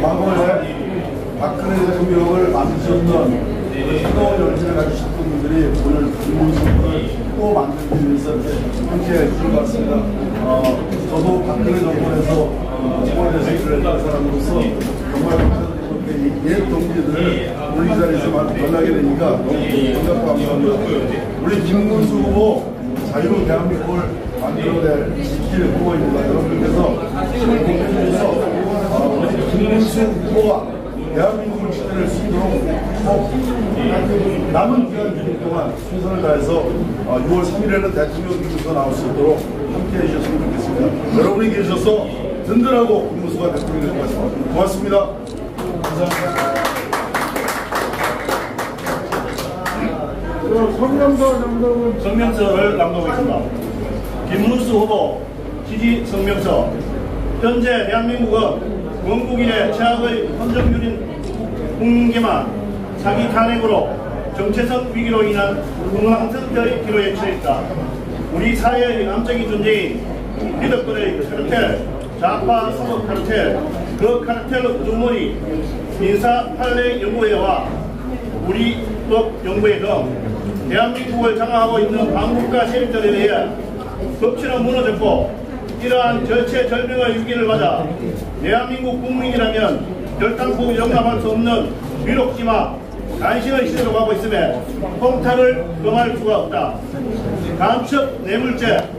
과거에 박근혜 대통령을 만드셨던 새로운 열정을 가지신 분들이 오늘 김문수를 또 만들기 위해서 함께 해주신 것 같습니다. 저도 박근혜 정권에서 청와대에서 일을 했던 사람으로서 정말 감사드리고 옛 동기들 우리 자리에서 만나게 되니까 너무 반갑고 감사합니다. 우리 김문수 후보 자유로운 대한민국을 만들어낼 지킬 후보입니다. 여러분께서 공개해주셔서 우리 김문수 후보가 대한민국을 지켜낼 수 있도록 남은 기간 동안 최선을 다해서 6월 3일에는 대통령 기구가 나올 수 있도록 함께 해주셨으면 좋겠습니다. 여러분이 계셔서 든든하고 김문수가 대통령이 될 것 같습니다. 고맙습니다. 감사합니다. 성명서를 낭독하겠습니다. 김문수 후보 지지 성명서. 현재 대한민국은 원국인의 최악의 헌정유린 국민기만 사기 탄핵으로 정체성 위기로 인한 흥황성쇠의 기로에 처했다. 우리 사회의 암적인 존재인 기득권의 카르텔, 좌파 사법 카르텔, 그 카르텔 우두머리 민사 판례 연구회와 우리 법 연구회 등 대한민국을 장악하고 있는 반국가 세력들에 대해 법치는 무너졌고 이러한 절체절명의 위기를 맞아 대한민국 국민이라면 결단코 용납할 수 없는 위록지마 간신의 시대로 가고 있음에 통탄을 금할 수가 없다. 간첩 뇌물죄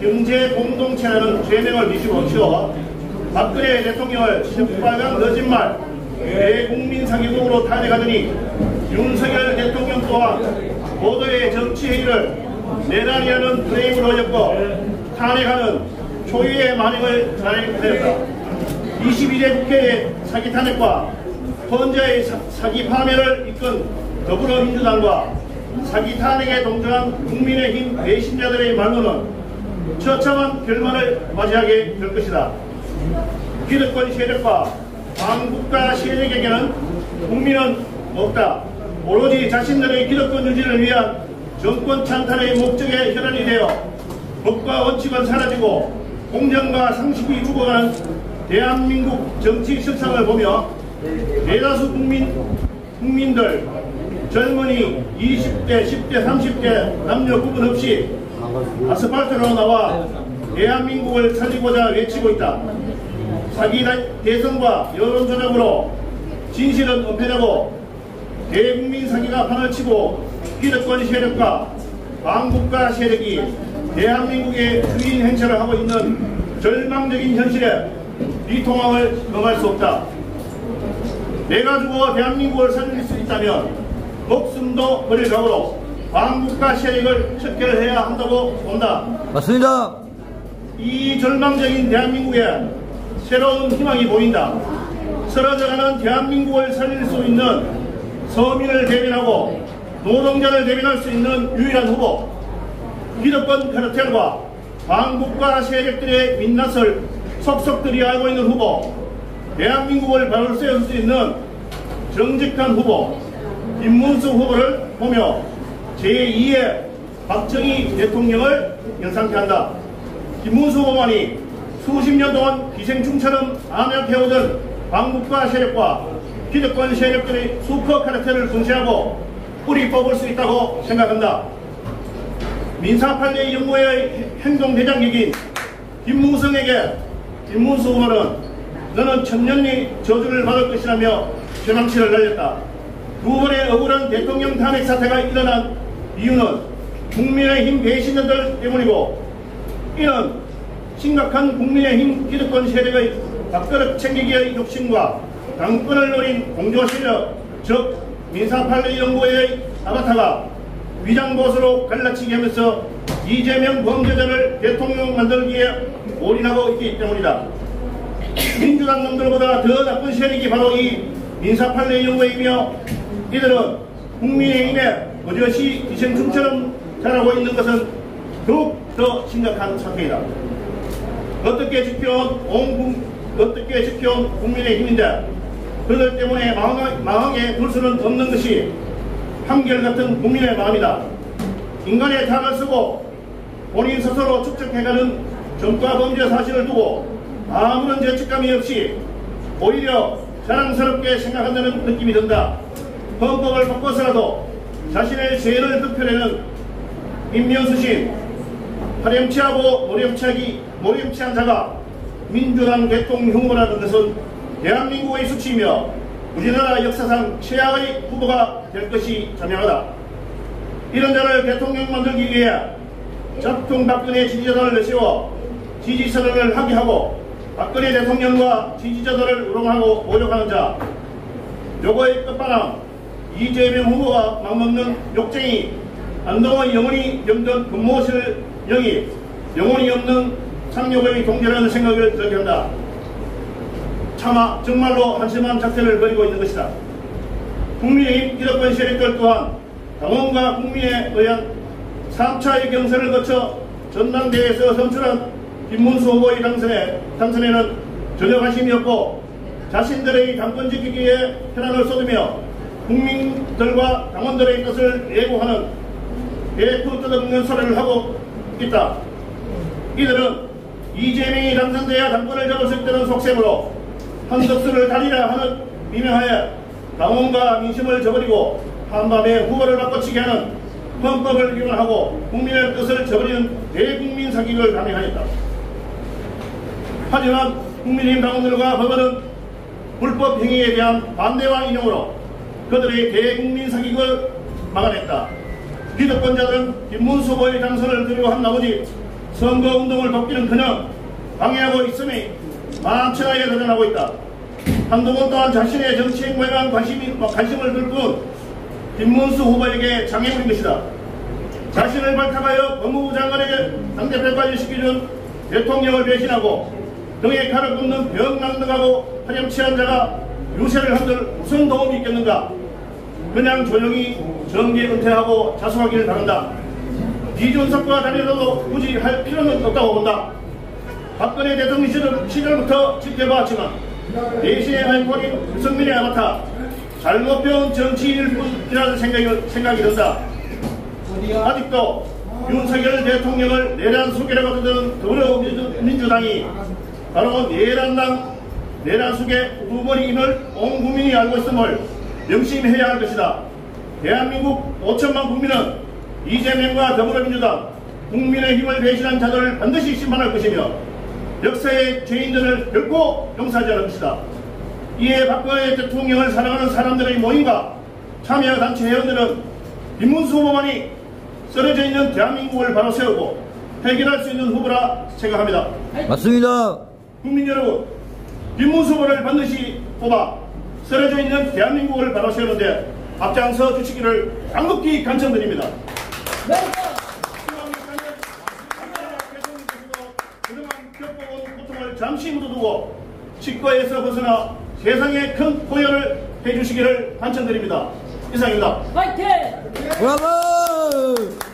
경제 공동체라는 죄명을 미치고 치워 박근혜 대통령을 시뻘건 거짓말 대국민 사기극으로 탄핵하더니 윤석열 대통령 또한 고도의 정치행위를 내란이라는 프레임으로 엮고 탄핵하는 초유의 만행을 자행하였다. 22대 국회의 사기 탄핵과 헌재의 사기 파멸을 이끈 더불어민주당과 사기 탄핵에 동조한 국민의힘 배신자들의 말로는 처참한 결말을 맞이하게 될 것이다. 기득권 세력과 반국가 세력에게는 국민은 없다. 오로지 자신들의 기득권 유지를 위한 정권 찬탈의 목적에 혈안이 되어 법과 원칙은 사라지고 공정과 상식이 죽어가는 대한민국 정치 실상을 보며 대다수 국민들 젊은이 20대, 10대, 30대 남녀 구분 없이 아스팔트로 나와 대한민국을 살리고자 외치고 있다. 사기 대선과 여론조작으로 진실은 은폐되고 대국민 사기가 판을 치고 기득권 세력과 반국가 세력이 대한민국의 주인 행세를 하고 있는 절망적인 현실에 비통함을 금할 수 없다. 내가 죽어 대한민국을 살릴 수 있다면 목숨도 버릴 각오로 반국가 세력을 척결해야 한다고 본다. 맞습니다. 이 절망적인 대한민국에 새로운 희망이 보인다. 쓰러져가는 대한민국을 살릴 수 있는 서민을 대변하고 노동자를 대변할 수 있는 유일한 후보, 기득권 카르텔과 반국가 세력들의 민낯을 속속들이 알고 있는 후보, 대한민국을 바로 세울 수 있는 정직한 후보 김문수 후보를 보며 제2의 박정희 대통령을 연상케 한다. 김문수 후보만이 수십 년 동안 기생충처럼 암약해오던 반국가 세력과 기득권 세력들의 슈퍼 카르텔을 분쇄하고 뿌리 뽑을 수 있다고 생각한다. 민사판례 연구회의 행동대장격인 김무성에게 김문수 후보는 너는 천년의 저주를 받을 것이라며 쇠망치를 날렸다. 두 번의 억울한 대통령 탄핵 사태가 일어난 이유는 국민의힘 배신자들 때문이고 이는 심각한 국민의힘 기득권 세력의 밥그릇 챙기기의 욕심과 당권을 노린 공조세력 즉 민사판례 연구회의 아바타가 위장보수로 갈라치기 하면서 이재명 범죄자를 대통령 만들기에 올인하고 있기 때문이다. 민주당 놈들보다 더 나쁜 세력이 바로 이 민사판례 연구회이며 이들은 국민의힘에 버젓이 기생충처럼 자라고 있는 것은 더욱 더 심각한 사태이다. 어떻게 지켜온 국민의힘인데 그들 때문에 망하게 둘 수는 없는 것이 한결같은 국민의 마음이다. 인간의 닭을 쓰고 본인 스스로 축적해가는 전과 범죄 사실을 두고 아무런 죄책감이 없이 오히려 자랑스럽게 생각한다는 느낌이 든다. 헌법을 바꿔서라도 자신의 죄를 덮으려는 인명수신, 파렴치하고 모렴치한 자가 민주당 대통령 후보라는 것은 대한민국의 수치이며 우리나라 역사상 최악의 후보가 될 것이 자명하다. 이런 자를 대통령 만들기 위해 짝퉁 박근혜 지지자들을 내세워 지지선언을 하게 하고 박근혜 대통령과 지지자들을 우롱하고 모욕하는 자, 요거의 끝판왕 이재명 후보가 맞먹는 욕쟁이 안동의 영원히 병든 금모실 영이 영혼이 없는 상욕의 동지라는 생각을 들게 한다. 차마 정말로 한심한 작전을 벌이고 있는 것이다. 국민의힘 기득권 세력들 또한 당원과 국민에 의한 3차의 경선을 거쳐 전당대회에서 선출한 김문수 후보의 당선에는 전혀 관심이 없고 자신들의 당권 지키기에 편안을 쏟으며 국민들과 당원들의 뜻을 예고하는 대투 뜻없는 소리를 하고 있다. 이들은 이재명이 당선돼야 당권을 잡을 수 있다는 속셈으로 한덕수를 달리라 하는 미명하에 당원과 민심을 저버리고 한밤에 후보를 바꿔치게 하는 헌법을 위반하고 국민의 뜻을 저버리는 대국민 사기를 감행하였다. 하지만 국민의힘 당원들과 법원은 불법 행위에 대한 반대와 인용으로 그들의 대국민 사기를 막아냈다. 기득권자들은 김문수 후보의 당선을 두려워한 나머지 선거운동을 돕기는커녕 방해하고 있음이 만천하에 드러나고 있다. 한동훈 또한 자신의 정치 행보에만 관심을 둘 뿐 김문수 후보에게 장애물인 것이다. 자신을 발탁하여 법무부 장관에게 당대표까지 시켜준 대통령을 배신하고 등에 칼을 굽는 병랑등하고 파렴치한 자가 유세를 한들 무슨 도움이 있겠는가. 그냥 조용히 정계 은퇴하고 자수하기를 바란다. 이준석과 다니라도 굳이 할 필요는 없다고 본다. 박근혜 대통령 시절부터 지켜봤지만 대신의 아이콘인 유승민의 아바타 잘못 배운 정치인일 뿐이라는 생각이 든다. 아직도 윤석열 대통령을 내란 수계라고 듣는 더불어민주당이 바로 내란 수계 후보임을 온 국민이 알고 있음을 명심해야 할 것이다. 대한민국 5천만 국민은 이재명과 더불어민주당, 국민의힘을 배신한 자들을 반드시 심판할 것이며 역사의 죄인들을 결코 용서하지 않을 것이다. 이에 박근혜 대통령을 사랑하는 사람들의 모임과 참여단체 회원들은 김문수 후보만이 쓰러져 있는 대한민국을 바로 세우고 해결할 수 있는 후보라 생각합니다. 맞습니다. 국민 여러분, 김문수 후보를 반드시 뽑아 쓰러져 있는 대한민국을 바로 세우는데 앞장서 주시기를 간곡히 간청드립니다. 그동안 겪어온 고통을 잠시 묻어두고 치과에서 벗어나 세상에 큰 포효를 해주시기를 간청드립니다. 이상입니다. 화이팅! 브라보!